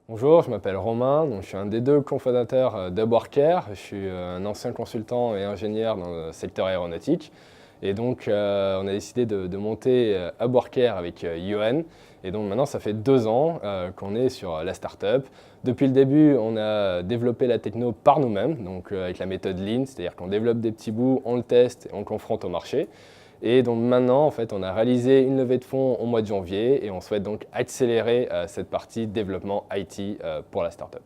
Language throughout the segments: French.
Bonjour, je m'appelle Romain, donc je suis un des deux cofondateurs d'Upworker. Je suis un ancien consultant et ingénieur dans le secteur aéronautique. Et donc, on a décidé de monter Upworker avec Yoann. Et donc maintenant, ça fait 2 ans qu'on est sur la startup. Depuis le début, on a développé la techno par nous-mêmes, donc avec la méthode Lean, c'est-à-dire qu'on développe des petits bouts, on le teste et on le confronte au marché. Et donc maintenant, en fait, on a réalisé une levée de fonds au mois de janvier et on souhaite donc accélérer cette partie développement IT pour la startup.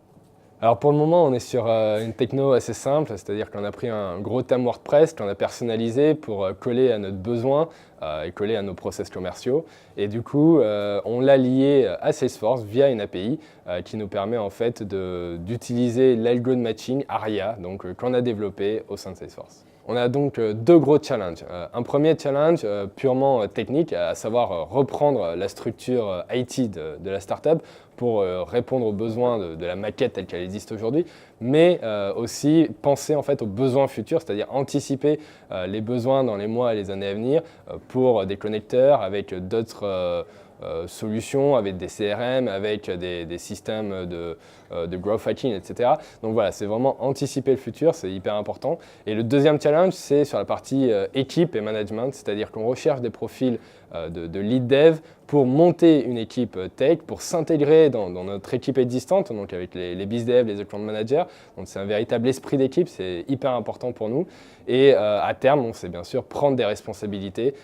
Alors pour le moment, on est sur une techno assez simple, c'est-à-dire qu'on a pris un gros thème WordPress qu'on a personnalisé pour coller à notre besoin et coller à nos process commerciaux. Et du coup, on l'a lié à Salesforce via une API qui nous permet en fait d'utiliser l'algo de matching ARIA, donc qu'on a développé au sein de Salesforce. On a donc deux gros challenges. Un premier challenge purement technique, à savoir reprendre la structure IT de la startup pour répondre aux besoins de la maquette telle qu'elle existe aujourd'hui, mais aussi penser en fait aux besoins futurs, c'est-à-dire anticiper les besoins dans les mois et les années à venir pour des connecteurs avec d'autres solutions, avec des CRM, avec des systèmes de growth hacking, etc. Donc voilà, c'est vraiment anticiper le futur, c'est hyper important. Et le deuxième challenge, c'est sur la partie équipe et management, c'est-à-dire qu'on recherche des profils de lead dev pour monter une équipe tech, pour s'intégrer dans notre équipe existante, donc avec les biz dev, les account managers. Donc c'est un véritable esprit d'équipe, c'est hyper important pour nous. Et à terme, on sait bien sûr prendre des responsabilités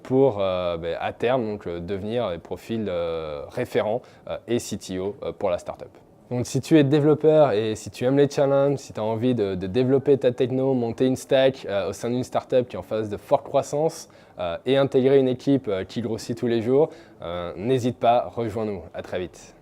pour à terme donc, devenir des profils référents et CTO pour la startup. Donc si tu es développeur et si tu aimes les challenges, si tu as envie de développer ta techno, monter une stack au sein d'une startup qui est en phase de forte croissance et intégrer une équipe qui grossit tous les jours, n'hésite pas, rejoins-nous. À très vite.